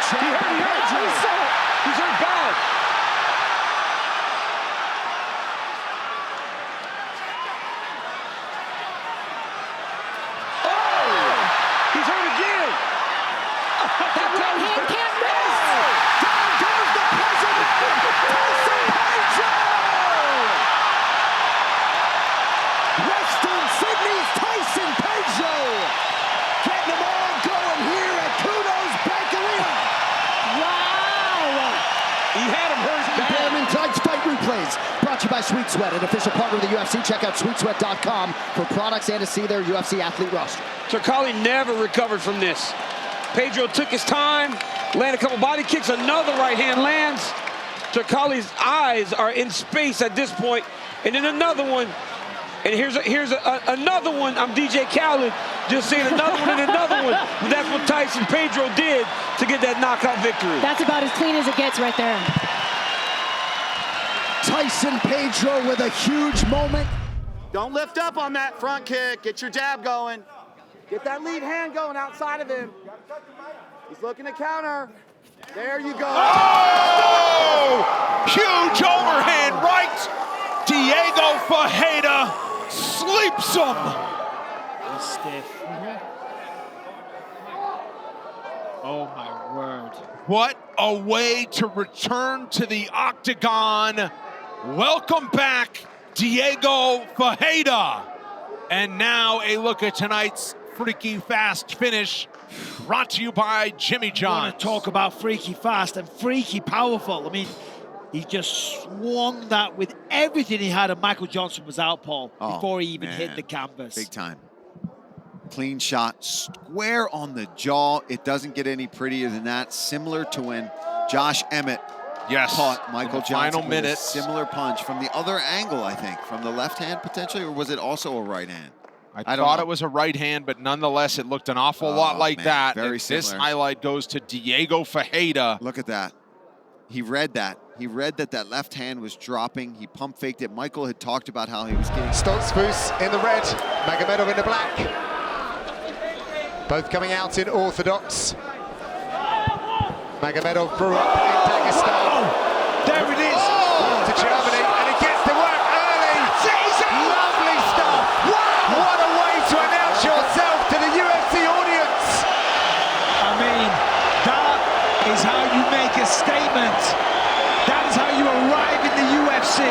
He's hurt bad. He's hurt again. That right hand can't miss. Down goes the president, Tyson Pedro. Western Sydney's Tyson Pedro. Getting them all going here at Kudos Bank Arena. Wow. He had him hurt bad. Herman Tonight's fight replays brought to you by Sweet Sweat, an official partner of the UFC. Check out sweetsweat.com for products and to see their UFC athlete roster. Turkalj never recovered from this. Pedro took his time, landed a couple body kicks, another right hand lands. Turkalj's eyes are in space at this point, and then another one. And here's another one. I'm DJ Khaled just saying another one and another one. But that's what Tyson Pedro did to get that knockout victory. That's about as clean as it gets right there. Tyson Pedro with a huge moment. Don't lift up on that front kick. Get your jab going. Get that lead hand going outside of him. He's looking to counter. There you go. Oh! Huge overhand right. Diego Ferreira sleeps him. He's stiff. Oh my word. What a way to return to the octagon. Welcome back, Diego Ferreira. And now a look at tonight's freaky fast finish, brought to you by Jimmy John's. Want to talk about freaky fast and freaky powerful. I mean, he just swung that with everything he had, and Michael Johnson was out, Paul, before he even hit the canvas. Big time. Clean shot, square on the jaw. It doesn't get any prettier than that. Similar to when Josh Emmett caught Michael Johnson final with minute. a similar punch from the other angle, I think. From the left hand, potentially, or was it also a right hand? I thought it was a right hand, but nonetheless, it looked an awful lot like that. Very This similar. highlight goes to Diego Ferreira. Look at that. He read that. He read that that left hand was dropping. He pump faked it. Michael had talked about how he was getting... Stoltzfus in the red, Magomedov in the black. Both coming out in orthodox. Magomedov grew up in Dagestan. There it is. To Germany, and he gets to work early. Lovely stuff. What a way to announce yourself to the UFC audience. I mean, that is how you make a statement. That is how you arrive in the UFC.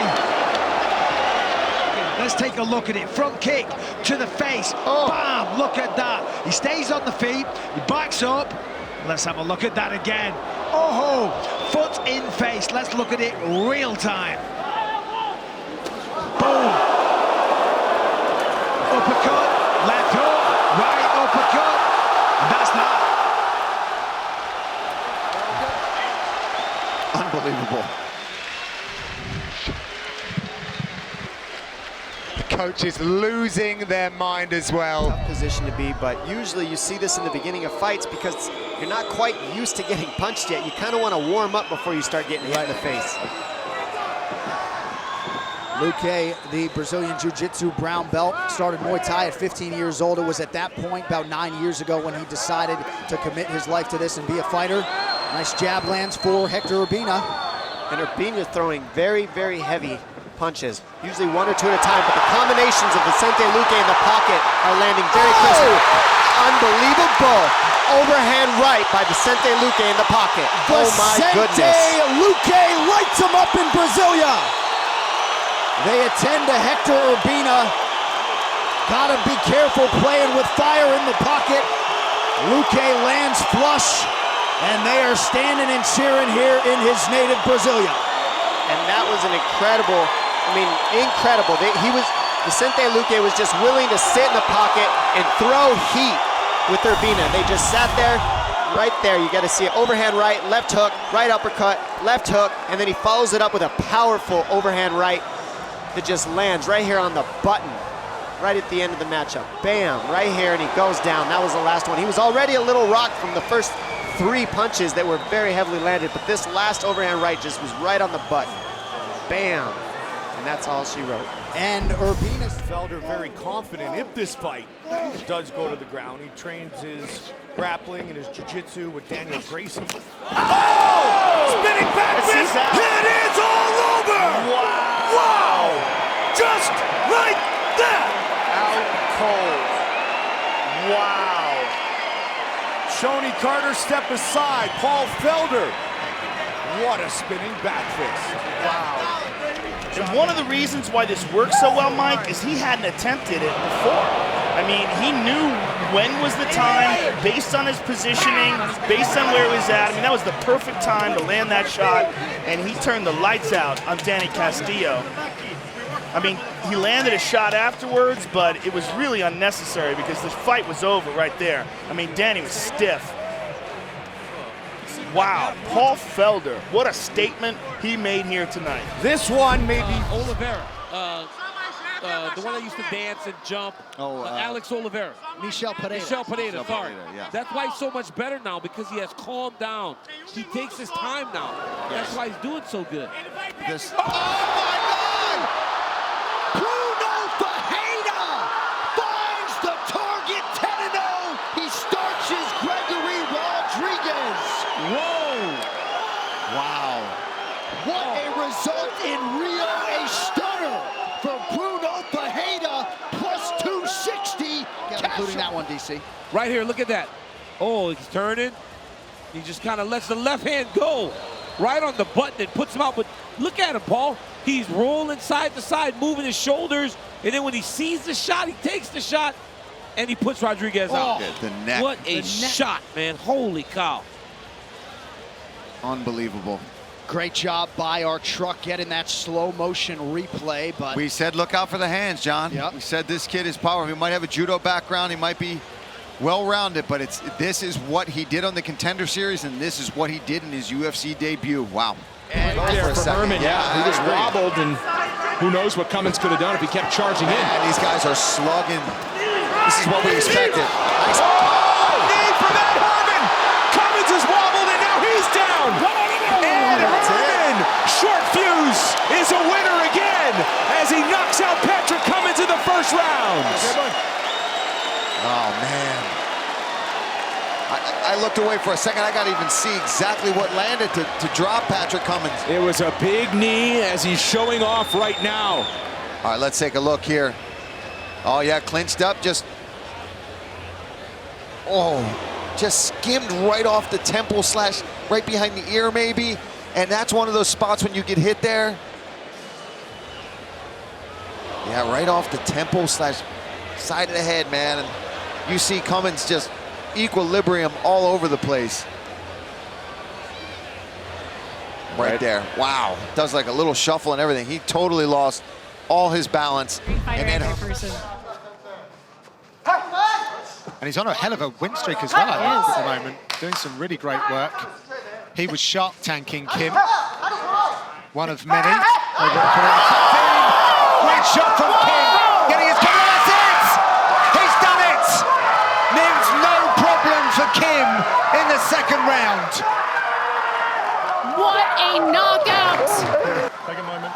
Let's take a look at it. Front kick to the face. Bam! Look at that. He stays on the feet. He backs up. Let's have a look at that again. Oh, foot in face. Let's look at it real time. Boom. Uppercut, left hook, right uppercut. And that's that. Unbelievable. The coaches losing their mind as well. Tough position to be, but usually you see this in the beginning of fights because you're not quite used to getting punched yet. You kind of want to warm up before you start getting hit in the face. Luque, the Brazilian Jiu-Jitsu brown belt, started Muay Thai at 15 years old. It was at that point, about 9 years ago, when he decided to commit his life to this and be a fighter. Nice jab lands for Hector Urbina. And Urbina throwing very, very heavy punches, usually one or two at a time, but the combinations of Vicente Luque in the pocket are landing very crisp. Unbelievable overhand right by Vicente Luque in the pocket. Oh my goodness. Vicente Luque lights him up in Brasilia. They attend to Hector Urbina. Gotta be careful playing with fire in the pocket. Luque lands flush, and they are standing and cheering here in his native Brasilia. And that was an incredible, incredible. Vicente Luque was just willing to sit in the pocket and throw heat with Urbina. They just sat there, right there. You got to see it. Overhand right, left hook, right uppercut, left hook, and then he follows it up with a powerful overhand right that just lands right here on the button, right at the end of the matchup. Bam, right here, and he goes down. That was the last one. He was already a little rocked from the first 3 punches that were very heavily landed, but this last overhand right just was right on the button. Bam, and that's all she wrote. And Urbina. Felder very confident if this fight does go to the ground. He trains his grappling and his jiu-jitsu with Daniel Gracie. Oh! Spinning back fist! It is all over! Wow! Wow! Just like that! Out cold. Wow! Shoney Carter step aside. Paul Felder. What a spinning back fist. Wow. And one of the reasons why this works so well, Mike, is he hadn't attempted it before. I mean, he knew when was the time, based on his positioning, based on where he was at. I mean, that was the perfect time to land that shot, and he turned the lights out on Danny Castillo. I mean, he landed a shot afterwards, but it was really unnecessary because the fight was over right there. I mean, Danny was stiff. Wow, Paul Felder, what a statement he made here tonight. This one may be Oliveira, the one that used to dance and jump. Alex Oliveira. Michel Pereira. Sorry. Yeah. That's why he's so much better now, because he has calmed down. He takes his time now. That's why he's doing so good. Oh my God! Bruno Ferreira finds the target 10-0. He starches Gregory Rodriguez. Whoa! Wow. What a result in Rio, a stunner for Bruno Ferreira, plus 260. Including that one, DC. Right here, look at that. Oh, he's turning. He just kind of lets the left hand go right on the button and puts him out. But look at him, Paul. He's rolling side to side, moving his shoulders. And then when he sees the shot, he takes the shot, and he puts Rodriguez out. The neck. What a shot, man. Holy cow. Unbelievable. Great job by our truck getting that slow motion replay, but We said look out for the hands, John. Yep. We said this kid is powerful. He might have a judo background. He might be well-rounded, but this is what he did on the Contender Series, and this is what he did in his UFC debut. Wow. and There for Herman, yeah, he was wobbled, and who knows what Cummins could have done if he kept charging in. And these guys are slugging. This is what we expected. Nice. Knee for that Herman! Cummins is wobbled, and now he's down! And Herman, short fuse, is a winner again as he knocks out Patrick Cummins in the first round. Oh, man. I looked away for a second. I got to even see exactly what landed to drop Patrick Cummins. It was a big knee as he's showing off right now. All right, let's take a look here. Oh, yeah, clinched up, just skimmed right off the temple slash right behind the ear maybe. And that's one of those spots when you get hit there. Yeah, right off the temple slash side of the head, man. And you see Cummins just equilibrium all over the place. Right there. Wow. Does like a little shuffle and everything. He totally lost all his balance. And he's on a hell of a win streak as well, I think, at the moment. Doing some really great work. He was shark tanking Kim. One of many. Great shot from Kim. Getting his cover. That's it! He's done it! There's no problem for Kim in the second round. What a knockout! Take a moment.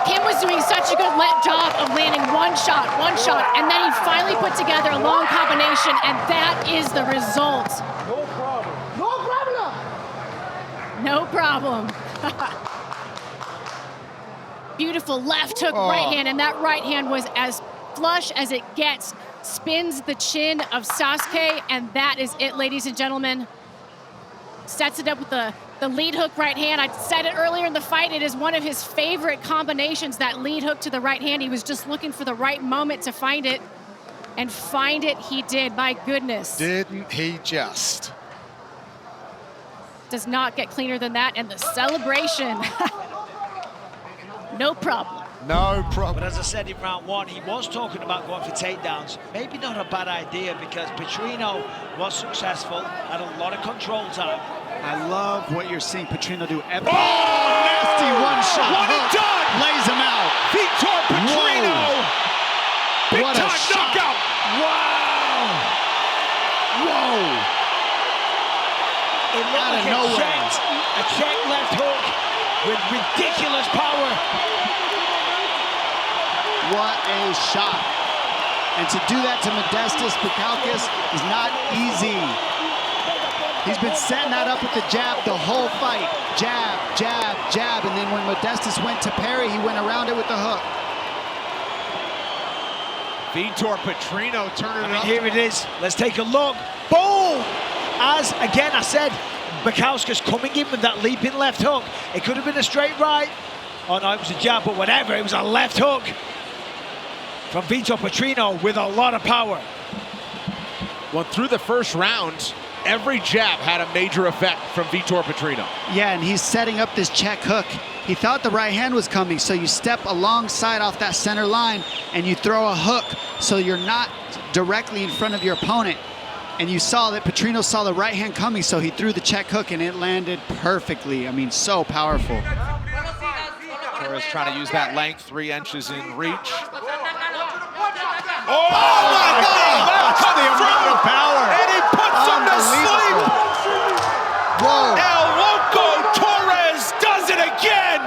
Kim was doing such a good job of landing one shot, and then he finally put together a long combination, and that is the result. No problem. No problem. Beautiful left hook, right hand, and that right hand was as flush as it gets. Spins the chin of Sasuke, and that is it, ladies and gentlemen. Sets it up with the lead hook right hand. I said it earlier in the fight, it is one of his favorite combinations, that lead hook to the right hand. He was just looking for the right moment to find it, and find it he did, my goodness. Didn't he just? Does not get cleaner than that, and the celebration. No problem. No problem. But as I said in round one, he was talking about going for takedowns. Maybe not a bad idea because Petrino was successful, had a lot of control time. I love what you're seeing Petrino do. Nasty one shot. What a done! Lays him out. Vitor Petrino! Big What a time shot. knockout! Wow! Whoa! It looked like a check left hook with ridiculous power. What a shot. And to do that to Modestas Bukauskas is not easy. He's been setting that up with the jab the whole fight. Jab, jab, jab. And then when Modestas went to parry, he went around it with the hook. Vitor Petrino turning it up. Here it is. Let's take a look. Boom! As, again, I said, Bukauskas coming in with that leaping left hook. It could have been a straight right. Oh, no, it was a jab, but whatever. It was a left hook from Vitor Petrino with a lot of power. Well, through the first round, every jab had a major effect from Vitor Petrino. Yeah, and he's setting up this check hook. He thought the right hand was coming, so you step alongside off that center line and you throw a hook so you're not directly in front of your opponent. And you saw that Petrino saw the right hand coming, so he threw the check hook and it landed perfectly. I mean, so powerful. Torres trying to use that length, 3 inches in reach. Oh my God! That's the amount of power. And he puts him to sleep. Whoa. El Loco Torres does it again.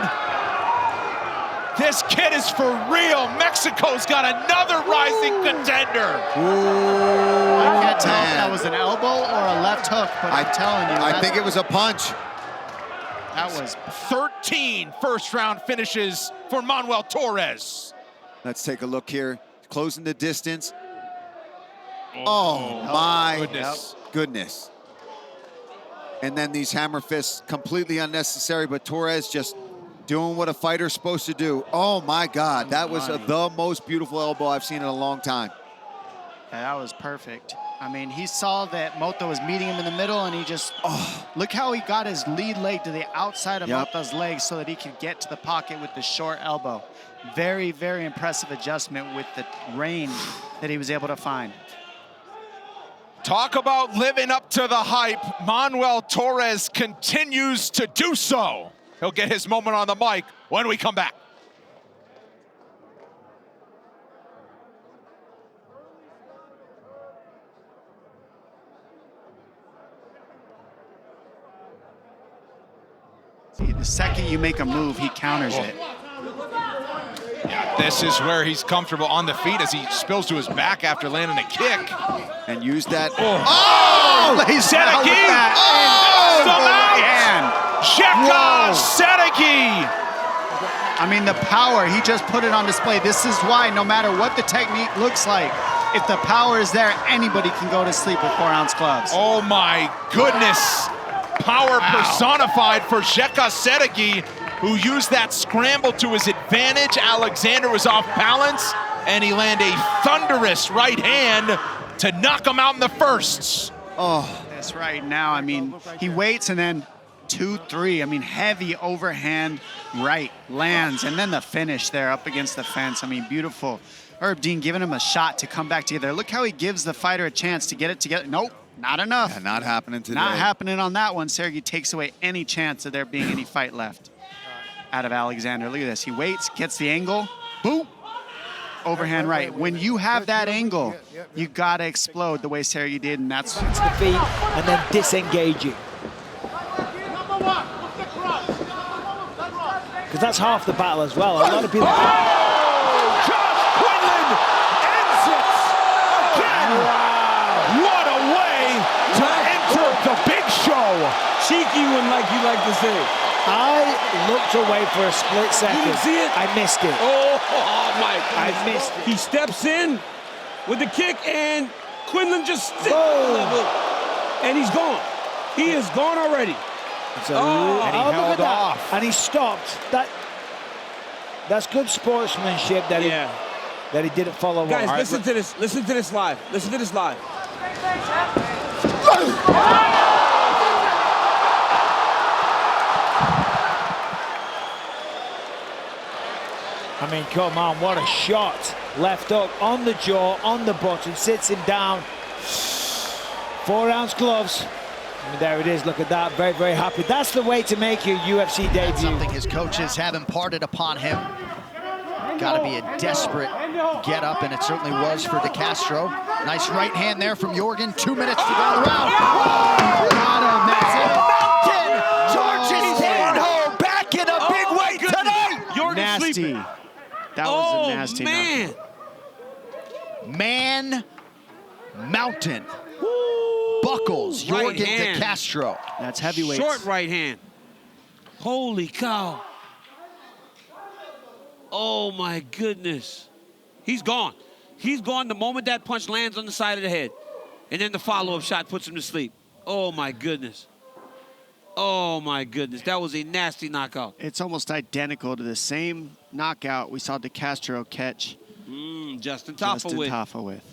This kid is for real. Mexico's got another rising contender. I can't tell if that was an elbow or a left hook, but I'm telling you. I think it was a punch. That was 13 first-round finishes for Manuel Torres. Let's take a look here. Closing the distance. Oh my goodness. And then these hammer fists, completely unnecessary, but Torres just doing what a fighter's supposed to do. Oh my God, that was the most beautiful elbow I've seen in a long time. Yeah, that was perfect. I mean, he saw that Motta was meeting him in the middle, and he just, look how he got his lead leg to the outside of Motta's leg so that he could get to the pocket with the short elbow. Very, very impressive adjustment with the range that he was able to find. Talk about living up to the hype. Manuel Torres continues to do so. He'll get his moment on the mic when we come back. The second you make a move, he counters it. Yeah, this is where he's comfortable on the feet as he spills to his back after landing a kick. And use that. He's Saragih! Saragih! I mean, the power, he just put it on display. This is why, no matter what the technique looks like, if the power is there, anybody can go to sleep with 4-ounce gloves. Oh my goodness. Power personified for Saragih, who used that scramble to his advantage. Alexander was off balance, and he landed a thunderous right hand to knock him out in the firsts. Oh, that's right. Now, I mean, he waits and then 2-3. I mean, heavy overhand right lands, and then the finish there up against the fence. I mean, beautiful. Herb Dean giving him a shot to come back together. Look how he gives the fighter a chance to get it together. Nope, not enough. Yeah, not happening today. Not happening on that one. Saragih takes away any chance of there being any fight left out of Alexander. Look at this. He waits, gets the angle, boom. Overhand right. When you have that angle, you gotta explode the way Saragih did, and that's to the feet and then disengaging. Because that's half the battle as well. A lot of people. Quinland ends it again. Wow. What a way to enter the big show. Cheeky one, like you like to say. I looked away for a split second. You didn't see it? I missed it. Oh my goodness. I missed it. He steps in with the kick, and Quinland just sits Boom. on the level, and he's gone. He is gone already. And he held off. And he stopped. That's good sportsmanship that he didn't follow. Guys, listen to this. Listen to this live. Listen to this live. I mean, come on, what a shot. Left hook on the jaw, on the button, sits him down. 4-ounce gloves. I mean, there it is, look at that, very, very happy. That's the way to make your UFC debut. That's something his coaches have imparted upon him. Got to be a desperate get up, and it certainly was for Castro. Nice right hand there from Jorgen. 2 minutes to go in the round. Oh, got him, that's it. George's Danho back in a big way tonight. Jorgen Nasty. sleeping. That was a nasty man. Man Mountain. Woo. Buckles, Right Jorgen hand. de Castro. That's heavyweight. Short right hand. Holy cow. Oh my goodness. He's gone. He's gone the moment that punch lands on the side of the head. And then the follow-up shot puts him to sleep. Oh my goodness. Oh my goodness. That was a nasty knockout. It's almost identical to the same knockout we saw de Castro catch Justin Taffa with.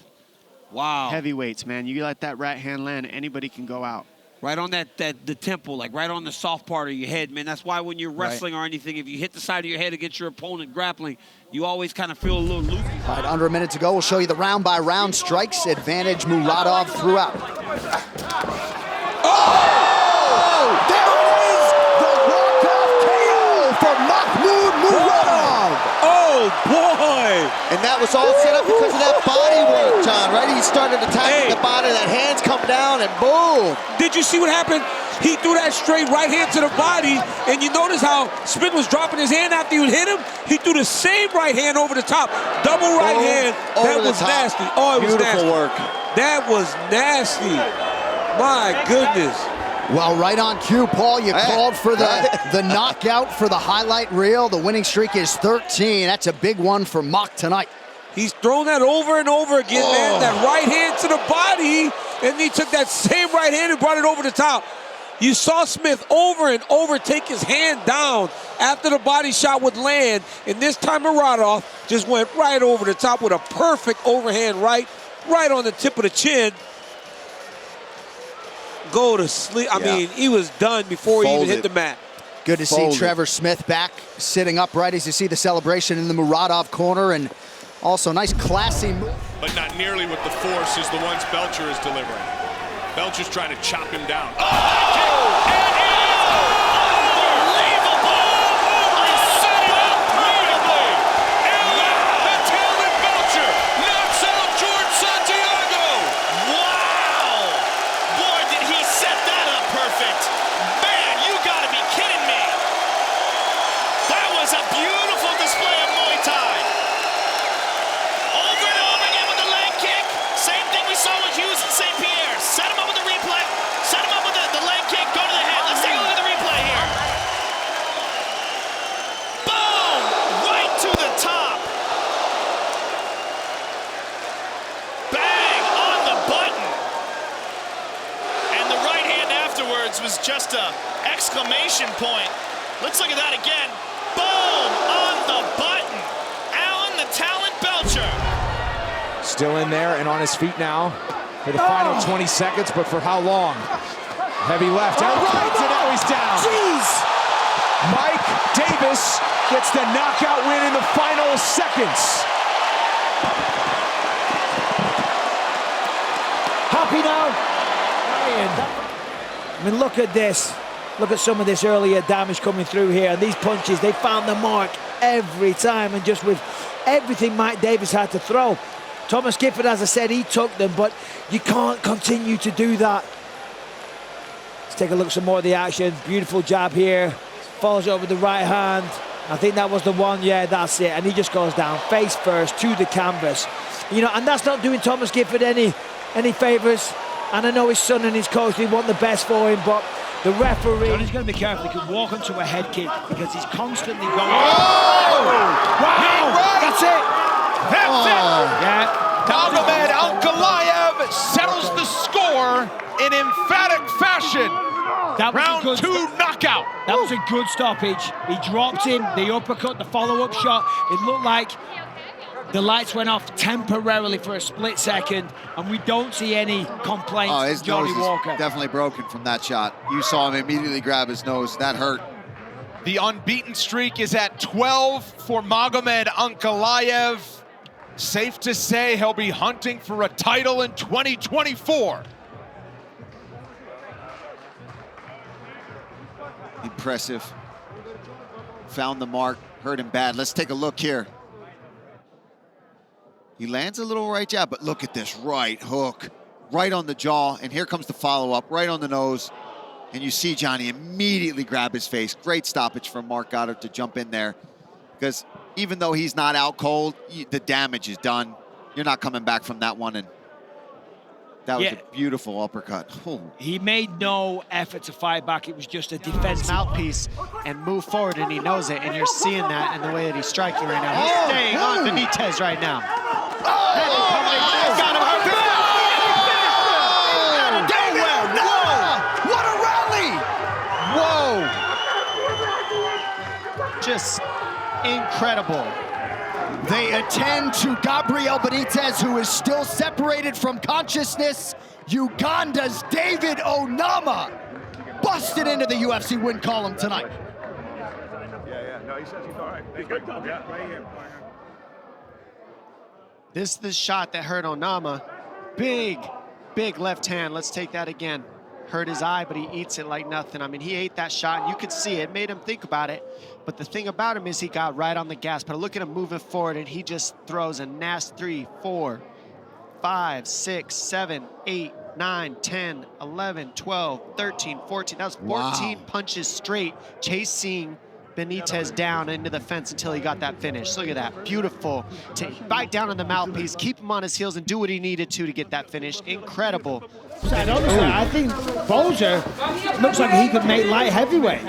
Wow. Heavyweights, man. You let that right hand land, anybody can go out. Right on the temple, like right on the soft part of your head, man. That's why when you're wrestling or anything, if you hit the side of your head against your opponent grappling, you always kind of feel a little loopy. All right, under a minute to go. We'll show you the round-by-round strikes. Advantage Muradov throughout. Oh! There it is! The walk-off KO for Mahmoud Muradov! Oh, boy! And that was all set up because of that body work, John, right? He started attacking the body, that hands come down, and boom! Did you see what happened? He threw that straight right hand to the body, and you notice how Smith was dropping his hand after you hit him? He threw the same right hand over the top. Double right hand. That was nasty. Oh, it was nasty. Beautiful work. That was nasty. My goodness. Well, right on cue, Paul. You called for the knockout for the highlight reel. The winning streak is 13. That's a big one for Mock tonight. He's thrown that over and over again, man. That right hand to the body, and he took that same right hand and brought it over the top. You saw Smith over and over take his hand down after the body shot would land, and this time Muradov just went right over the top with a perfect overhand right on the tip of the chin. Go to sleep. I mean, he was done before he even hit the mat. Good to see Trevor Smith back, sitting upright as you see the celebration in the Muradov corner, and also nice classy move. But not nearly with the force as the ones Belcher is delivering. Belcher's trying to chop him down. Was just a exclamation point. Let's look at that again. Boom! On the button. Allen the Talent Belcher. Still in there and on his feet now for the final 20 seconds, but for how long? Heavy left and right, and now he's down. Jeez! Mike Davis gets the knockout win in the final seconds. Happy now? I mean, look at this. Look at some of this earlier damage coming through here. And these punches, they found the mark every time. And just with everything Mike Davis had to throw. Thomas Gifford, as I said, he took them. But you can't continue to do that. Let's take a look at some more of the action. Beautiful jab here. Follows up with the right hand. I think that was the one. Yeah, that's it. And he just goes down face first to the canvas. You know, and that's not doing Thomas Gifford any favours. And I know his son and his coach, they want the best for him, but the referee... Johnny's going to be careful. He could walk onto a head kick because he's constantly going... Oh! Wow! That's it! That's it! Yeah. Magomed Ankalaev settles the score in emphatic fashion. That was Round a good 2 knockout. That was a good stoppage. He dropped him, the uppercut, the follow-up shot. It looked like the lights went off temporarily for a split second, and we don't see any complaints. Oh, his Johnny nose Walker. is definitely broken from that shot. You saw him immediately grab his nose. That hurt. The unbeaten streak is at 12 for Magomed Ankalaev. Safe to say he'll be hunting for a title in 2024. Impressive. Found the mark, hurt him bad. Let's take a look here. He lands a little right jab, but look at this right hook, right on the jaw, and here comes the follow-up, right on the nose. And you see Johnny immediately grab his face. Great stoppage from Mark Goddard to jump in there. Because even though he's not out cold, the damage is done. You're not coming back from that one. And that was a beautiful uppercut. Oh. He made no effort to fight back. It was just a defensive mouthpiece and move forward, and he knows it. And you're seeing that in the way that he's striking right now. He's staying on Benitez right now. What a rally! Whoa! Just incredible. They attend to Gabriel Benitez, who is still separated from consciousness. Uganda's David Onama busted into the UFC win column tonight. No, he says he's all right. Right here. This is the shot that hurt Onama. Big left hand. Let's take that again. Hurt his eye, but he eats it like nothing. I mean, he ate that shot, and you could see it. Made him think about it. But the thing about him is he got right on the gas. But look at him moving forward, and he just throws a nasty 3, 4, 5, 6, 7, 8, 9, 10, 11, 12, 13, 14. That was 14 punches straight, chasing Benitez down into the fence until he got that finish. Look at that, beautiful. Bite down on the mouthpiece, keep him on his heels, and do what he needed to get that finish. Incredible. And honestly, I think Boser looks like he could make light heavyweight.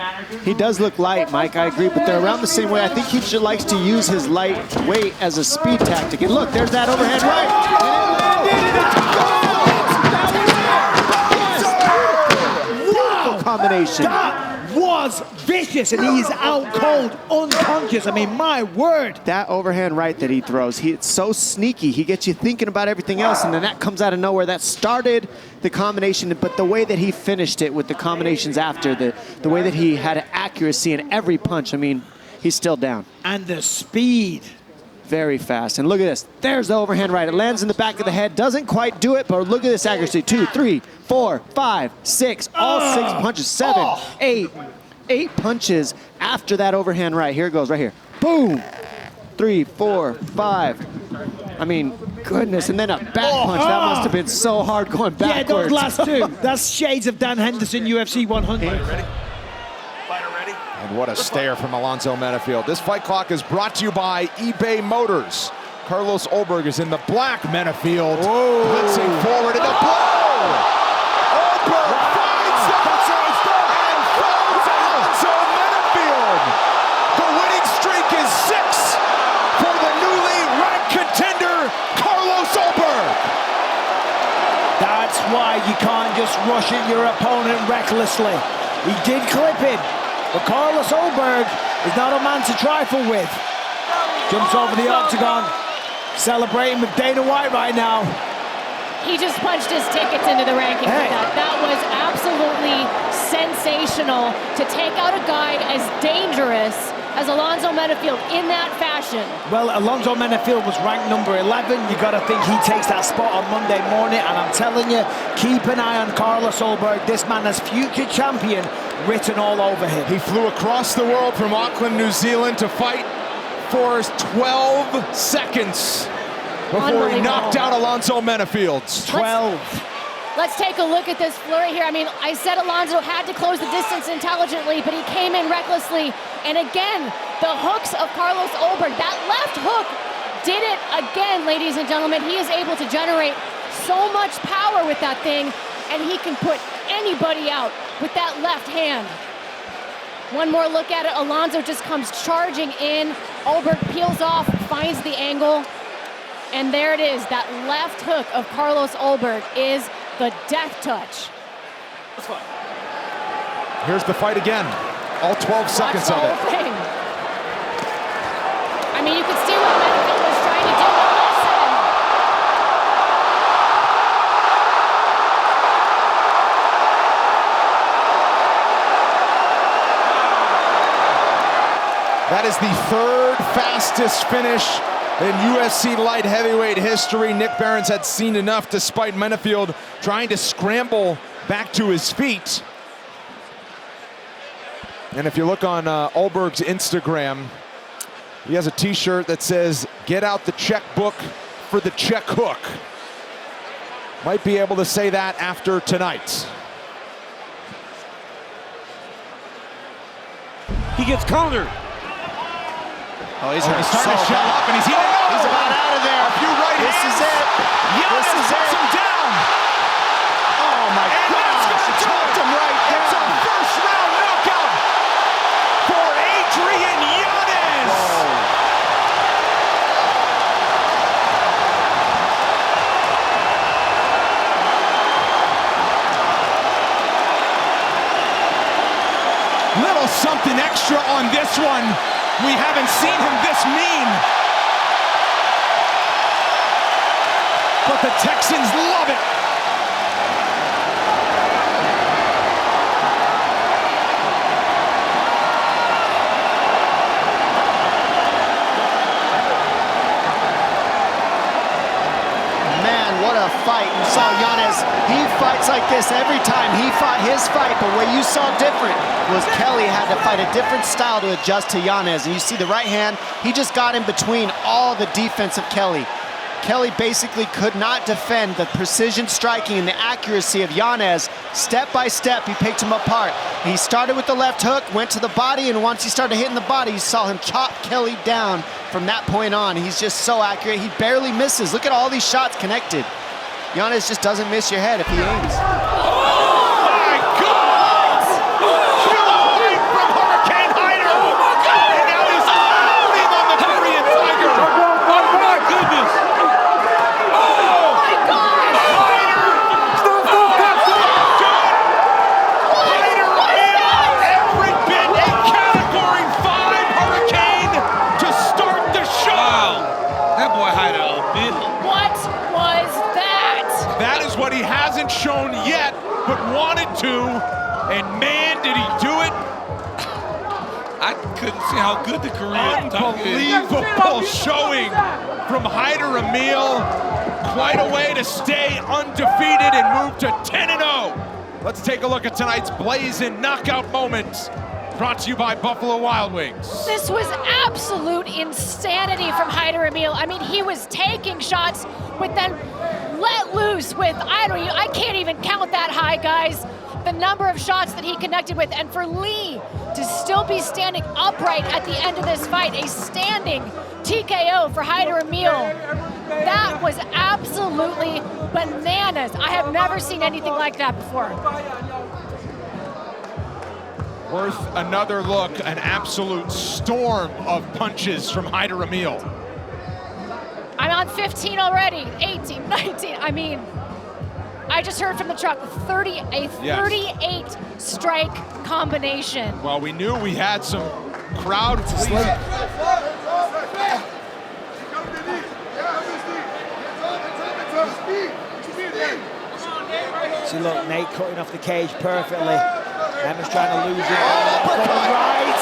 He does look light, Mike, I agree, but they're around the same way. I think he just likes to use his light weight as a speed tactic. And look, there's that overhand right. Combination. That was vicious, and he's out cold, unconscious. I mean, my word. That overhand right that he throws, it's so sneaky. He gets you thinking about everything else, and then that comes out of nowhere. That started the combination, but the way that he finished it with the combinations after, the way that he had accuracy in every punch, I mean, he's still down. And the speed. Very fast. And look at this. There's the overhand right. It lands in the back of the head. Doesn't quite do it, but look at this accuracy. 2, 3, 4, 5, 6. All 6 punches. 7, 8. 8 punches after that overhand right. Here it goes, right here. Boom. 3, 4, 5. I mean, goodness. And then a back punch. That must have been so hard going backwards. Yeah, those last 2. That's shades of Dan Henderson, UFC 100. And what a stare from Alonzo Menifield. This fight clock is brought to you by eBay Motors. Carlos Ulberg is in the black. Menifield blitzing forward in the blow. Ulberg finds the blow and follows Alonzo Menifield. The winning streak is 6 for the newly ranked contender, Carlos Ulberg. That's why you can't just rush at your opponent recklessly. He did clip it. But Carlos Ulberg is not a man to trifle with. Jumps over the octagon, celebrating with Dana White right now. He just punched his tickets into the rankings with that. That was absolutely sensational to take out a guy as dangerous as Alonzo Menifield in that fashion. Well, Alonzo Menifield was ranked number 11. You got to think he takes that spot on Monday morning. And I'm telling you, keep an eye on Carlos Ulberg. This man has future champion written all over him. He flew across the world from Auckland, New Zealand to fight for 12 seconds before he knocked out Alonzo Menifield. 12. Let's take a look at this flurry here. I mean, I said Alonzo had to close the distance intelligently, but he came in recklessly. And again, the hooks of Carlos Ulberg, that left hook did it again, ladies and gentlemen. He is able to generate so much power with that thing, and he can put anybody out with that left hand. One more look at it. Alonzo just comes charging in. Ulberg peels off, finds the angle, and there it is. That left hook of Carlos Ulberg is the death touch. Here's the fight again. All 12 seconds of it. Thing. I mean, you could see what Menifield was trying to do, but listen. That is the 3rd fastest finish in UFC light heavyweight history. Nick Barron's had seen enough despite Menifield trying to scramble back to his feet. And if you look on Ulberg's Instagram, he has a t-shirt that says, "Get out the checkbook for the check hook." Might be able to say that after tonight. He gets countered. Oh, he's starting to shell up, and he's about out of there. A few right This hands. is it. Yanez This is puts it. him down. Oh my gosh! Chopped him right down. It's a first-round knockout for Adrian Yanez. Little something extra on this one. We haven't seen him this mean. But the Texans love it. Man, what a fight. You saw Yanez, he fights like this every time. He fought his fight, but what you saw different was Kelly had to fight a different style to adjust to Yanez. And you see the right hand, he just got in between all the defense of Kelly. Kelly basically could not defend the precision striking and the accuracy of Yanez. Step by step, he picked him apart. He started with the left hook, went to the body, and once he started hitting the body, you saw him chop Kelly down from that point on. He's just so accurate. He barely misses. Look at all these shots connected. Yanez just doesn't miss your head if he aims. What he hasn't shown yet, but wanted to, and man, did he do it. I couldn't see how good the Korean tongue is. Unbelievable showing from Hyder Emil. Quite a way to stay undefeated and move to 10-0. Let's take a look at tonight's blazing knockout moments. Brought to you by Buffalo Wild Wings. This was absolute insanity from Hyder Emil. I mean, he was taking shots, but then let loose with, I can't even count that high, guys. The number of shots that he connected with. And for Lee to still be standing upright at the end of this fight, a standing TKO for Hyder Emil. That was absolutely bananas. I have never seen anything like that before. Worth another look, an absolute storm of punches from Hyder Emil. I'm on 15 already, 18, 19. I mean, I just heard from the truck, 38 strike combination. Well, we knew we had some crowd. See, look, Nate cutting off the cage perfectly. Herman's trying to lose it. Right.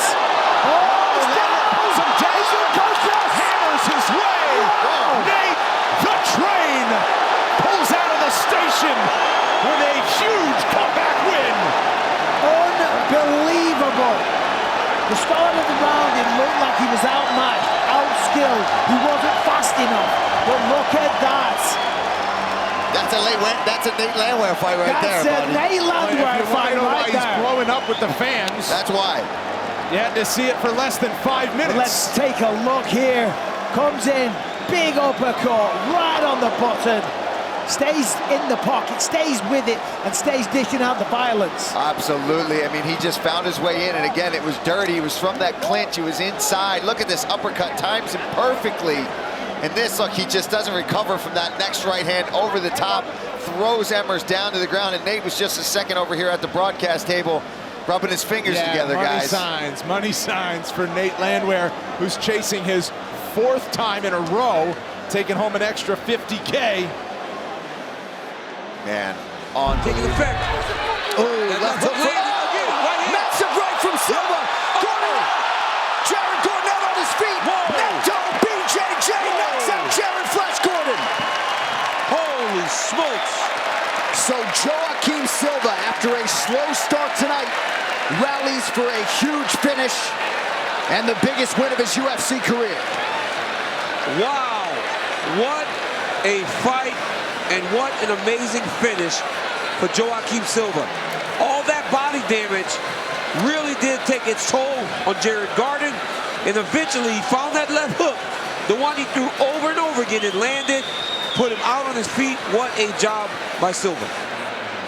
Hammers his way. Nate, the train, pulls out of the station with a huge comeback win. Unbelievable. The start of the round, it looked like he was outmatched, outskilled. He wasn't fast enough. But look at that. That's a Nate Landwehr fight right there, buddy. That's a Nate Landwehr fight right there. He's blowing up with the fans. That's why. You had to see it for less than 5 minutes. Let's take a look here. Comes in, big uppercut, right on the button. Stays in the pocket, stays with it, and stays dishing out the violence. Absolutely. I mean, he just found his way in, and again, it was dirty. He was from that clinch. He was inside. Look at this uppercut, times him perfectly. And this, look, he just doesn't recover from that next right hand over the top, throws Emmers down to the ground, and Nate was just a second over here at the broadcast table, rubbing his fingers together, guys. Money signs for Nate Landwehr, who's chasing his 4th time in a row, taking home an extra $50K. Man, on taking effect. Oh, left hook. Massive right from Silva. Jared Gordon out on his feet. Neto, BJJ knocks out Jared Flash Gordon. Holy smokes. So Joaquim Silva, after a slow start tonight, rallies for a huge finish and the biggest win of his UFC career. Wow, what a fight and what an amazing finish for Joaquim Silva. All that body damage really did take its toll on Jared Gordon. And eventually he found that left hook, the one he threw over and over again, and landed, put him out on his feet. What a job by Silva.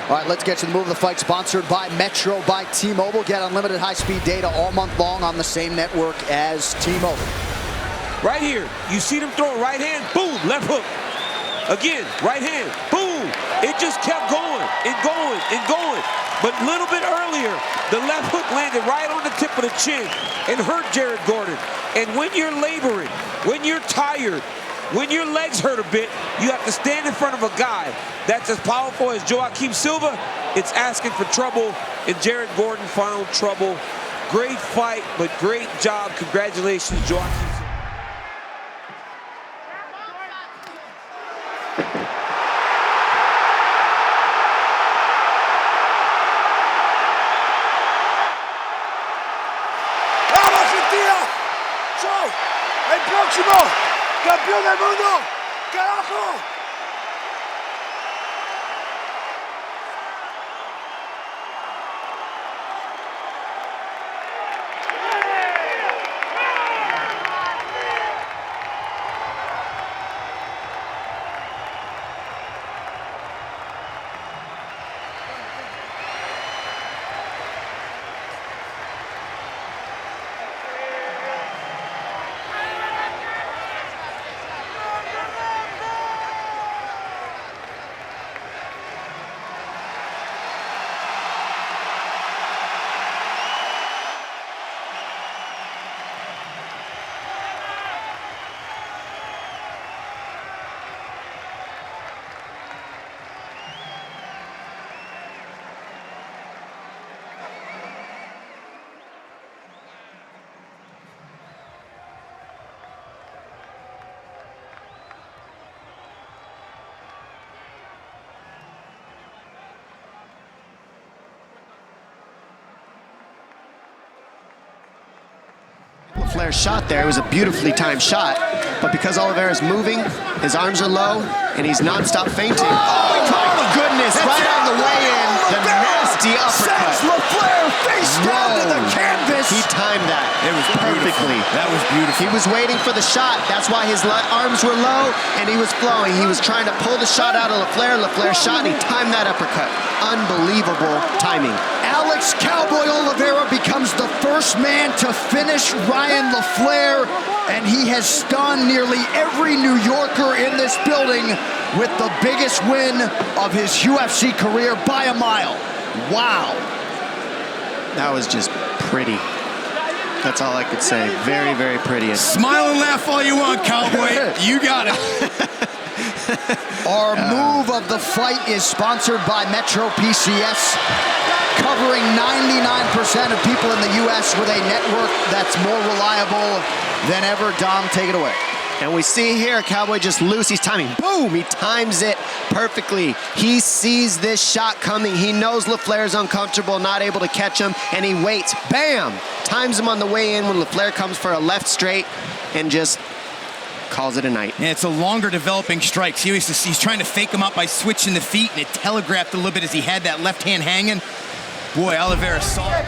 All right, let's get to the move of the fight, sponsored by Metro by T-Mobile. Get unlimited high-speed data all month long on the same network as T-Mobile. Right here, you see them throw right hand, boom, left hook. Again, right hand, boom. It just kept going and going and going. But a little bit earlier, the left hook landed right on the tip of the chin and hurt Jared Gordon. And when you're laboring, when you're tired, when your legs hurt a bit, you have to stand in front of a guy that's as powerful as Joaquim Silva. It's asking for trouble, and Jared Gordon found trouble. Great fight, but great job. Congratulations, Joaquim. ¡El próximo campeón del mundo! ¡Carajo! Flair's shot there. It was a beautifully timed shot, but because Oliveira's moving, his arms are low, and he's non-stop fainting. Oh my goodness, right on the way in, the nasty uppercut. Sends LaFleur face down to the canvas. He timed that. It was perfectly. That was beautiful. He was waiting for the shot. That's why his arms were low, and he was flowing. He was trying to pull the shot out of LaFleur. LaFleur shot, and he timed that uppercut. Unbelievable timing. Alex Cowboy Oliveira becomes the first man to finish Ryan LaFleur, and he has stunned nearly every New Yorker in this building with the biggest win of his UFC career by a mile. Wow. That was just pretty. That's all I could say. Very, very pretty. Smile and laugh all you want, Cowboy. You got it. Our move of the fight is sponsored by Metro PCS, covering 99% of people in the U.S. with a network that's more reliable than ever. Dom, take it away. And we see here, Cowboy just loose. He's timing. Boom! He times it perfectly. He sees this shot coming. He knows LaFleur's uncomfortable, not able to catch him, and he waits. Bam! Times him on the way in when LaFleur comes for a left straight and just calls it a night. Yeah, it's a longer developing strike. See, he's trying to fake him up by switching the feet, and it telegraphed a little bit as he had that left hand hanging. Boy, Oliveira saw it.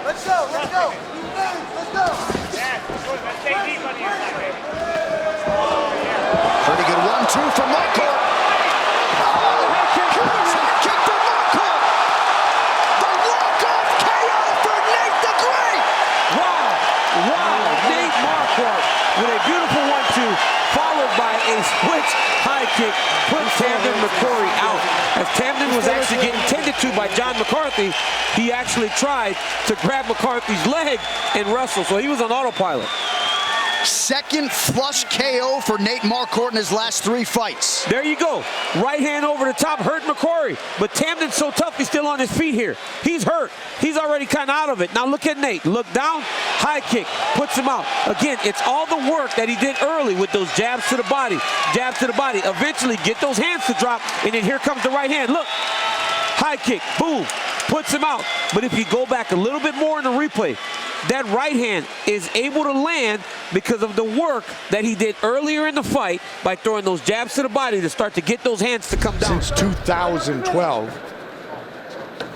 Let's go, let's go. Let's go. Pretty good 1-2 from Michael. Kick for Michael. The walk-off KO for Nate the Great. Wow, Nate Marquardt with a beautiful 1-2, followed by a switch high kick, put Tamden McCrory out. As Tamden was actually getting tended to by John McCarthy, he actually tried to grab McCarthy's leg and wrestle, so he was on autopilot. Second flush KO for Nate Marquardt in his last 3 fights. There you go. Right hand over the top, hurt McCrory. But Tamden's so tough, he's still on his feet here. He's hurt. He's already kind of out of it. Now look at Nate. Look down, high kick, puts him out. Again, it's all the work that he did early with those jabs to the body, jabs to the body. Eventually get those hands to drop, and then here comes the right hand. Look, high kick, boom, puts him out. But if you go back a little bit more in the replay, that right hand is able to land because of the work that he did earlier in the fight by throwing those jabs to the body to start to get those hands to come down. Since 2012,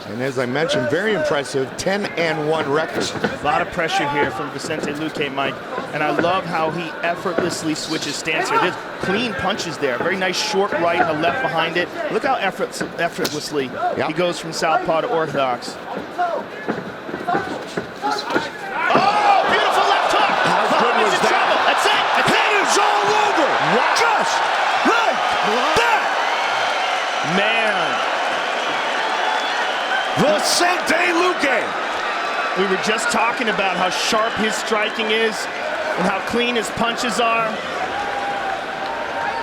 And as I mentioned, very impressive, 10-1 record. A lot of pressure here from Vicente Luque, Mike. And I love how he effortlessly switches stance here. There's clean punches there. Very nice short right, a left behind it. Look how effortlessly he goes from southpaw to orthodox. Oh, beautiful left hook. How good was that? Trouble. That's it. That's it. It's all over. Wow. Just like that. Man. Vicente Luque. We were just talking about how sharp his striking is and how clean his punches are.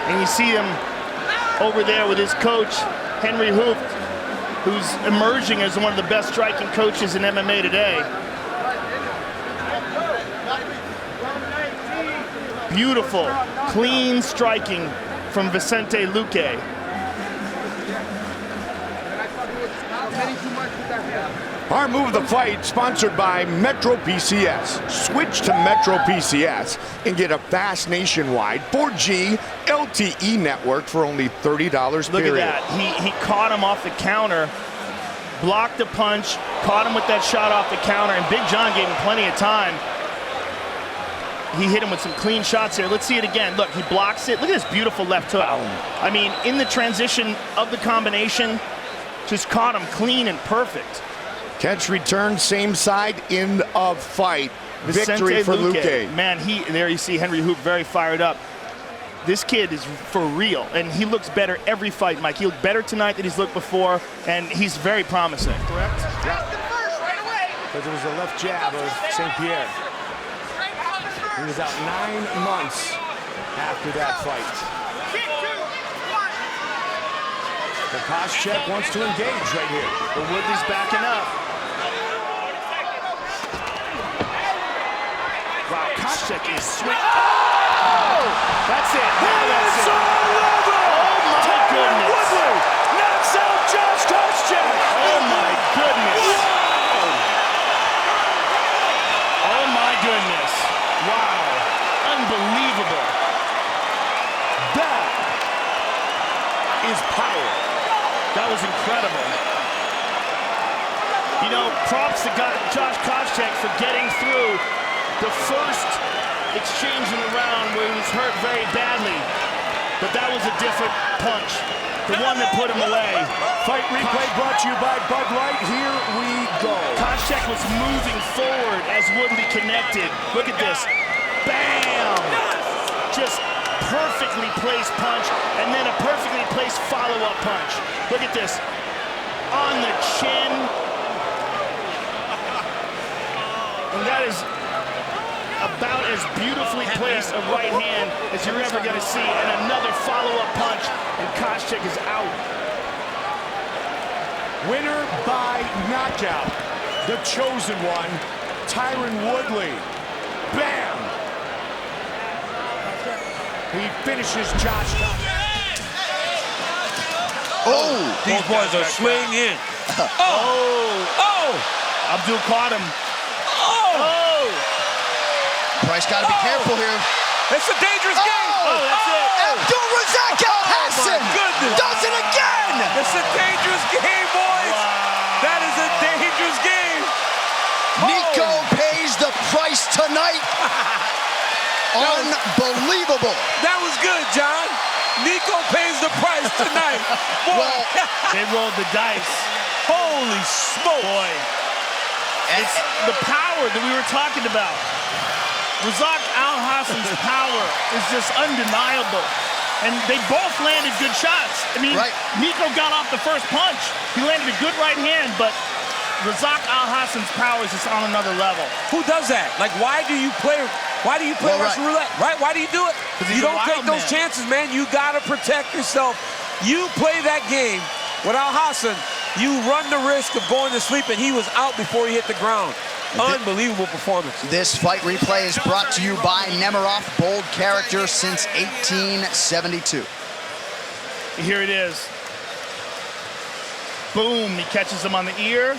And you see him over there with his coach, Henry Hooft, who's emerging as one of the best striking coaches in MMA today. Beautiful, clean striking from Vicente Luque. Our move of the fight, sponsored by Metro PCS. Switch to Metro PCS and get a fast nationwide 4G LTE network for only $30 Look period. at that. He caught him off the counter, blocked the punch, caught him with that shot off the counter, and Big John gave him plenty of time. He hit him with some clean shots here. Let's see it again. Look, he blocks it. Look at this beautiful left hook. I mean, in the transition of the combination, just caught him clean and perfect. Catch return, same side, end of fight. Victory for Luque. Man, there you see Henry Hooft very fired up. This kid is for real, and he looks better every fight, Mike. He looked better tonight than he's looked before, and he's very promising. Correct? Yeah. Because it was the left jab of St. Pierre. He was out 9 months after that fight. The Koscheck wants to engage right here. But Woodley's backing up. Wow, Koscheck is swinging. Oh! That's it. That's it. Oh my goodness. Woodley knocks out Josh Koscheck. Oh my goodness. Oh my goodness. Wow. Unbelievable. That is power. That was incredible. You know, props to Josh Koscheck for getting through the first exchange in the round where he was hurt very badly. But that was a different punch. The one that put him away. Fight replay brought to you by Bud Light. Here we go. Koscheck was moving forward as Woodley connected. Look at this. Bam! Just perfectly placed punch, and then a perfectly placed follow-up punch. Look at this. On the chin. And that is about as beautifully placed a right hand as you're ever going to see. And another follow-up punch, and Koscheck is out. Winner by knockout. The chosen one, Tyron Woodley. Bam! He finishes Josh. Oh, these boys are swinging. Abdul caught him. Price got to be careful here. It's a dangerous game. That's it. Abdul Razak Al-Hassan does it again. It's a dangerous game, boys. Wow. That is a dangerous game. Nico pays the price tonight. Unbelievable. That was good, John. Nico pays the price tonight. Boy. Well, they rolled the dice. Holy smoke. Boy. It's the power that we were talking about. Razak Al-Hassan's power is just undeniable. And they both landed good shots. I mean, Nico got off the first punch. He landed a good right hand, but Razak Al-Hassan's power is just on another level. Who does that? Like, why do you play Russian roulette? Right? Why do you do it? You don't take those chances, man. You got to protect yourself. You play that game with Al-Hassan, you run the risk of going to sleep, and he was out before he hit the ground. Unbelievable performance. This fight replay is brought to you by Nemiroff, bold character since 1872. Here it is. Boom, he catches him on the ear.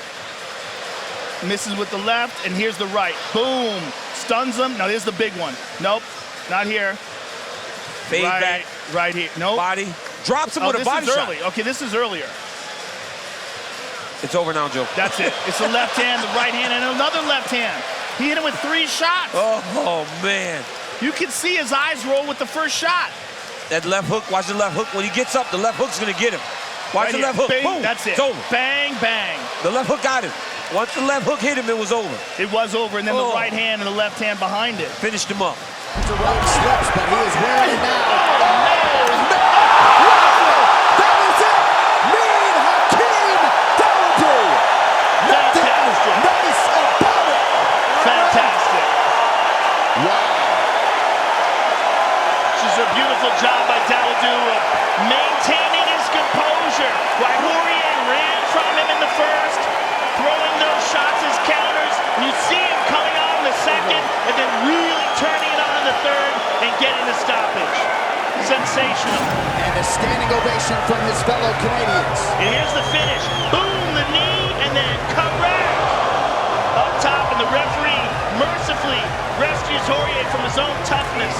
Misses with the left, and here's the right. Boom, stuns him. Now here's the big one. Nope, not here. Fade back. Right here. Nope. Body. Drops him with a body shot. Okay, this is earlier. It's over now, Joe. That's it. It's the left hand, the right hand, and another left hand. He hit him with 3 shots. Oh, man. You can see his eyes roll with the first shot. That left hook, watch the left hook. When he gets up, the left hook's gonna get him. Watch the left hook. Bing, Boom. that's it. It's over. Bang, bang. The left hook got him. Once the left hook hit him, it was over. It was over, and then the right hand and the left hand behind it. Finished him up. The road slips, but he is wearing it now. That is it! Mean Hakeem Dawodu! Nothing nice about it! Fantastic. Wow. This is a beautiful job by Dawodu of maintaining his composure while Poirier ran from him in the first, throwing those shots as counters. You see him coming on in the second, and then really turning it on in the third and getting the stoppage. Sensational. And a standing ovation from his fellow Canadians. And here's the finish. Boom, the knee, and then correct. Up top, and the referee mercifully rescues Poirier from his own toughness.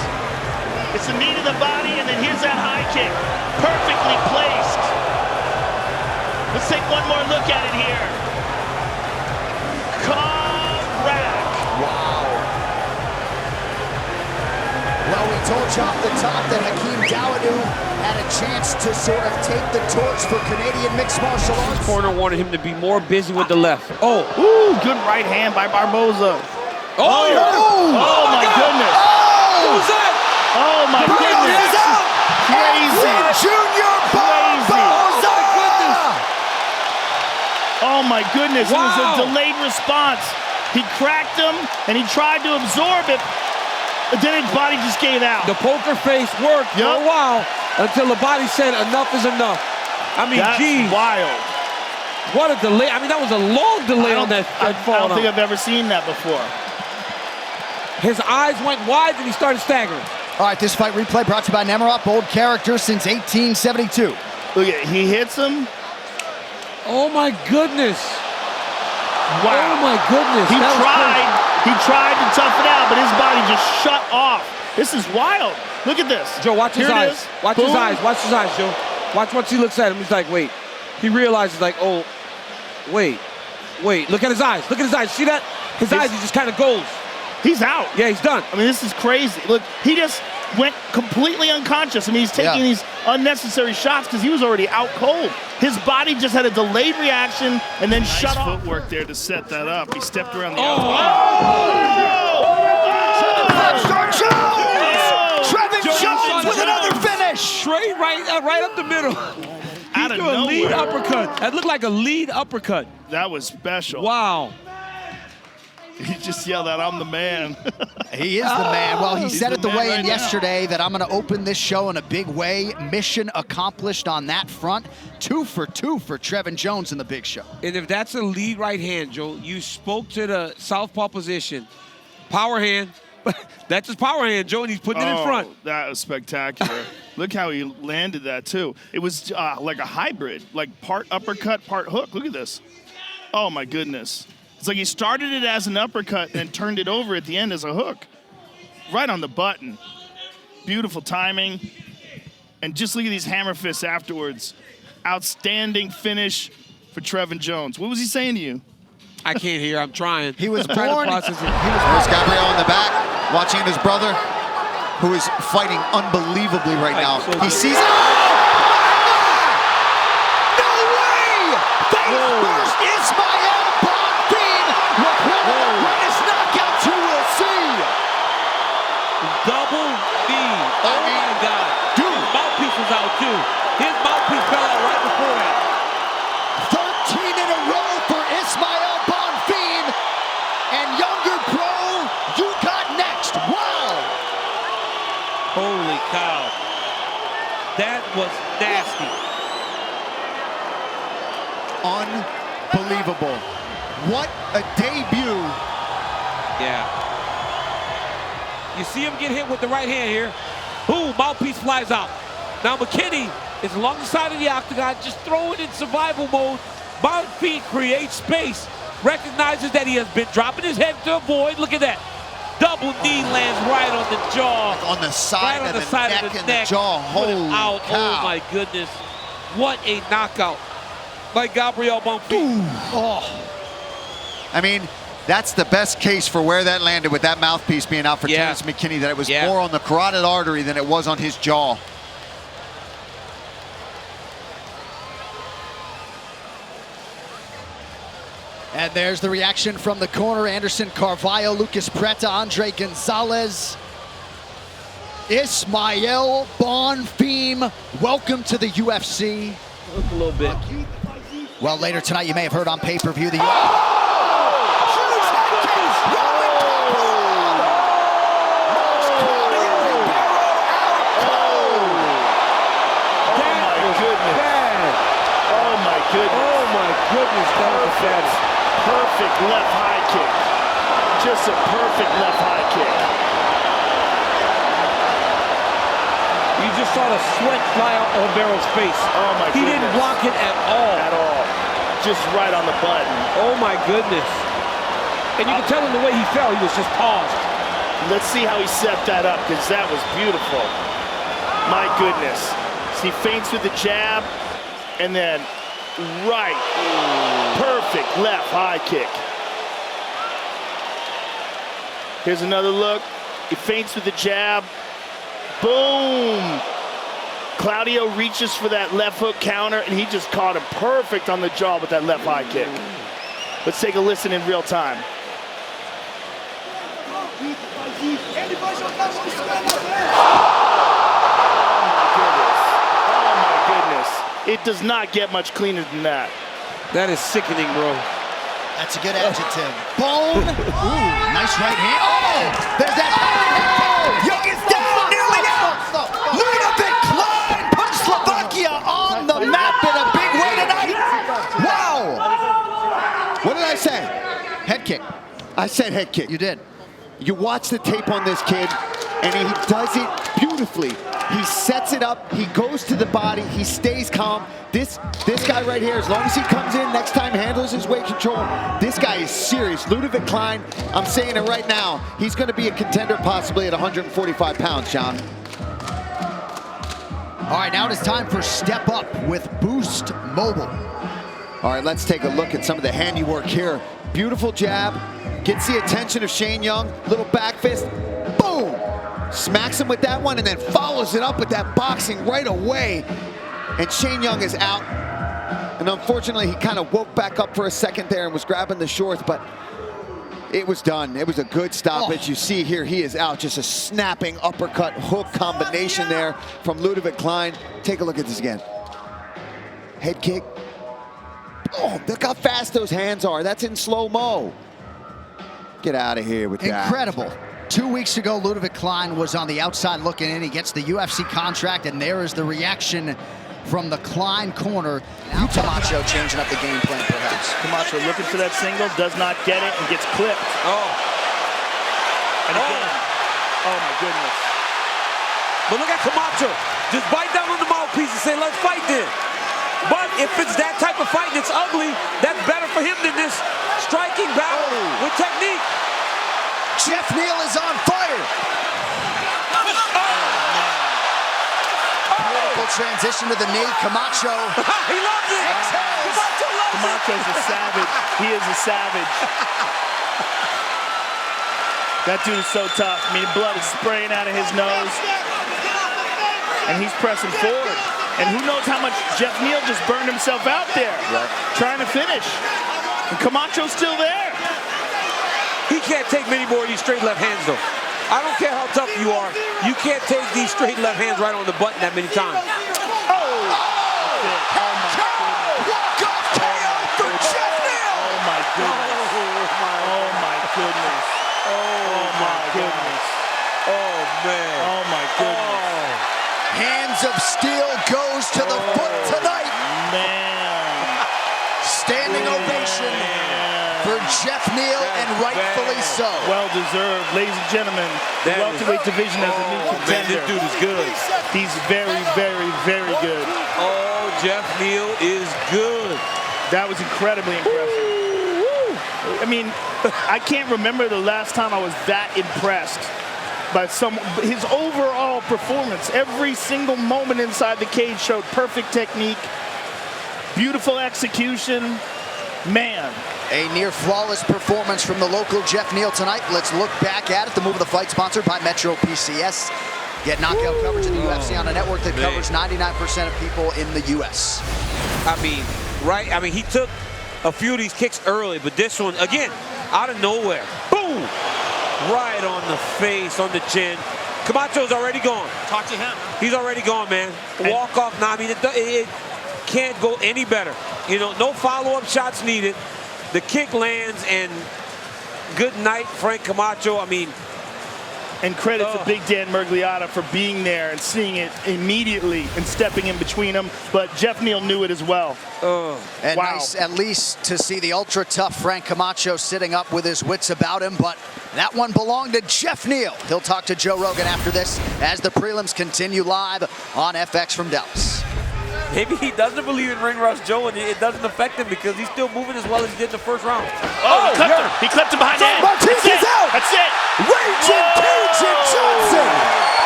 It's the knee to the body, and then here's that high kick. Perfectly placed. Let's take one more look at it here. Correct. Wow. Well, we told you off the top that Hakeem Dawodu had a chance to sort of take the torch for Canadian mixed martial arts. His corner wanted him to be more busy with the left. Oh. Ooh, good right hand by Barboza. Oh, he hurt him. Oh, my goodness. What was that? Oh, my goodness. Crazy. Junior Barboza. Oh, my goodness. Wow. It was a delayed response. He cracked him, and he tried to absorb it. But then his body just gave out. The poker face worked for a while until the body said enough is enough. I mean, That's geez. wild. What a delay. I mean, that was a long delay on that fall. I don't think I've ever seen that before. His eyes went wide and he started staggering. All right, this fight replay brought to you by Nemiroff, bold character since 1872. Look at, he hits him. Oh my goodness. Wow. Oh my goodness. He tried to tough it out, but his body just shut off. This is wild. Look at this. Joe, watch his Here it eyes. is. Watch Boom. his eyes. Watch his eyes, Joe. Watch once he looks at him. He's like, wait. He realizes, like, oh, wait. Look at his eyes. Look at his eyes. See that? His eyes, he just kind of goes. He's out. Yeah, he's done. I mean, this is crazy. Look, he just went completely unconscious. I mean, he's taking these unnecessary shots because he was already out cold. His body just had a delayed reaction and then shut off. Footwork there to set that up. He stepped around the Trevin Jones with another finish. Straight right up the middle. Out of He threw a lead nowhere. uppercut. That looked like a lead uppercut. That was special. Wow. He just yelled out, "I'm the man." He is the man. Well, he He's said the at the man weigh-in right now. yesterday that I'm going to open this show in a big way. Mission accomplished on that front. 2 for 2 for Trevin Jones in the big show. And if that's a lead right hand, Joe, you spoke to the southpaw position. Power hand. That's his power hand, Joe, and he's putting it in front. That was spectacular. Look how he landed that, too. It was like a hybrid, like part uppercut, part hook. Look at this. Oh, my goodness. It's like he started it as an uppercut and turned it over at the end as a hook. Right on the button. Beautiful timing. And just look at these hammer fists afterwards. Outstanding finish for Trevin Jones. What was he saying to you? I can't hear. I'm trying. He was I'm trying to born. process it. There's Gabriel in the back, watching his brother, who is fighting unbelievably right now. He sees. No way! Face first, Ismael Bonfim with one of the greatest knockouts you will see. Double knee. Oh my God. Dude, his mouthpiece was out too. His mouthpiece fell out right before that. 13 in a row for Ismael Bonfim. And younger pro, you got next. Wow. Holy cow. That was nasty. Unbelievable. What a debut. Yeah. You see him get hit with the right hand here. Boom, mouthpiece flies out. Now McKinney is along the side of the octagon, just throwing in survival mode. Bonfim creates space, recognizes that he has been dropping his head to avoid. Look at that. Double knee lands right on the jaw. On the side right of on the side neck of the and neck. the jaw. Put it Holy out. cow. Oh my goodness. What a knockout. by Gabriel Bonfils. I mean, that's the best case for where that landed with that mouthpiece being out for Terrence McKinney, that it was more on the carotid artery than it was on his jaw. And there's the reaction from the corner. Anderson Carvalho, Lucas Preta, Andre Gonzalez, Ismael Bonfim. Welcome to the UFC. Look a little bit. Well, later tonight, you may have heard on pay-per-view the... Goodness, that perfect left high kick. Just a perfect left high kick. You just saw the sweat fly out of Barrow's face. Oh my goodness. He didn't block it at all. At all. Just right on the button. Oh my goodness. And you can tell in the way he fell, he was just paused. Let's see how he set that up, because that was beautiful. My goodness. So he feints with the jab, and then right, perfect left high kick. Here's another look. He feints with the jab. Boom! Claudio reaches for that left hook counter, and he just caught him perfect on the jaw with that left high kick. Let's take a listen in real time. It does not get much cleaner than that. That is sickening, bro. That's a good adjective. Bone. Ooh, nice right hand. Oh, there's that. Oh, Young is down, nearly out. Ludovic Klein puts Slovakia on the map in a big way tonight. Wow. What did I say? Head kick. I said head kick. You did. You watch the tape on this kid, and he does it beautifully. He sets it up, he goes to the body, he stays calm. This guy right here, as long as he comes in, next time handles his weight control, this guy is serious. Ludovic Klein, I'm saying it right now, he's gonna be a contender possibly at 145 pounds, John. All right, now it is time for Step Up with Boost Mobile. All right, let's take a look at some of the handiwork here. Beautiful jab, gets the attention of Shane Young, little back fist, boom! Smacks him with that one and then follows it up with that boxing right away. And Shane Young is out. And unfortunately, he kind of woke back up for a second there and was grabbing the shorts, but it was done. It was a good stoppage. You see here, he is out. Just a snapping uppercut hook combination there from Ludovic Klein. Take a look at this again. Head kick. Oh, look how fast those hands are. That's in slow-mo. Get out of here with that. Incredible. 2 weeks ago, Ludovic Klein was on the outside looking in. He gets the UFC contract, and there is the reaction from the Klein corner. Now Camacho changing up the game plan, perhaps. Camacho looking for that single, does not get it, and gets clipped. Oh. And again, oh my goodness. But look at Camacho. Just bite down on the mouthpiece and say, let's fight then. But if it's that type of fight and it's ugly, that's better for him than this striking battle with technique. Jeff Neal is on fire. Beautiful transition to the knee. Camacho. He loves it. Camacho loves Camacho's a savage. He is a savage. That dude is so tough. I mean, blood is spraying out of his nose. And he's pressing forward. And who knows how much Jeff Neal just burned himself out there. Trying to finish. And Camacho's still there. He can't take many more of these straight left hands, though. I don't care how tough you are. You can't take these straight left hands right on the button that many times. Hands of Steel goes to the foot tonight. Man. Standing ovation for Jeff Neal, and rightfully so. Well deserved. Ladies and gentlemen, the welterweight division has a new contender. Man, this dude is good. He's very, very, very good. Oh, Jeff Neal is good. That was incredibly impressive. I mean, I can't remember the last time I was that impressed by his overall performance. Every single moment inside the cage showed perfect technique. beautiful execution. Man. A near flawless performance from the local Jeff Neal tonight. Let's look back at it. The Move of the Fight sponsored by Metro PCS. Get knockout coverage of the UFC on a network that covers 99% of people in the US. I mean, right? I mean, he took a few of these kicks early, but this one, again, out of nowhere. Boom! Right on the face, on the chin. Camacho's already gone. Talk to him. He's already gone, man. Walk off now. I mean, it can't go any better. You know, no follow-up shots needed. The kick lands, and good night, Frank Camacho. I mean, and credit to Big Dan Murgliata for being there and seeing it immediately and stepping in between them. But Jeff Neal knew it as well. And nice, at least, to see the ultra-tough Frank Camacho sitting up with his wits about him. But that one belonged to Jeff Neal. He'll talk to Joe Rogan after this as the prelims continue live on FX from Dallas. Maybe he doesn't believe in ring rust, Joe, and it doesn't affect him because he's still moving as well as he did in the first round. Oh, he clipped him. He clipped him behind the head. Martinez is out. That's it. Raging Cajun Johnson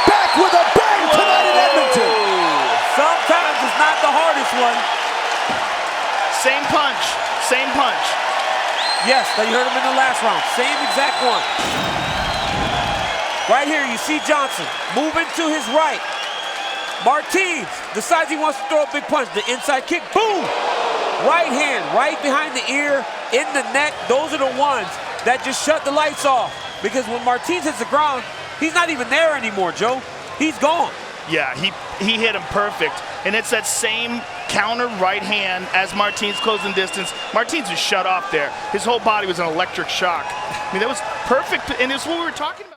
back with a bang tonight in Edmonton. Sometimes it's not the hardest one. Same punch. Same punch. Yes, you heard him in the last round. Same exact one. Right here, you see Johnson moving to his right. Martins decides he wants to throw a big punch. The inside kick, boom! Right hand, right behind the ear, in the neck. Those are the ones that just shut the lights off. Because when Martins hits the ground, he's not even there anymore, Joe. He's gone. Yeah, he hit him perfect. And it's that same counter right hand as Martins closing distance. Martins was shut off there. His whole body was an electric shock. I mean, that was perfect, and it's what we were talking about.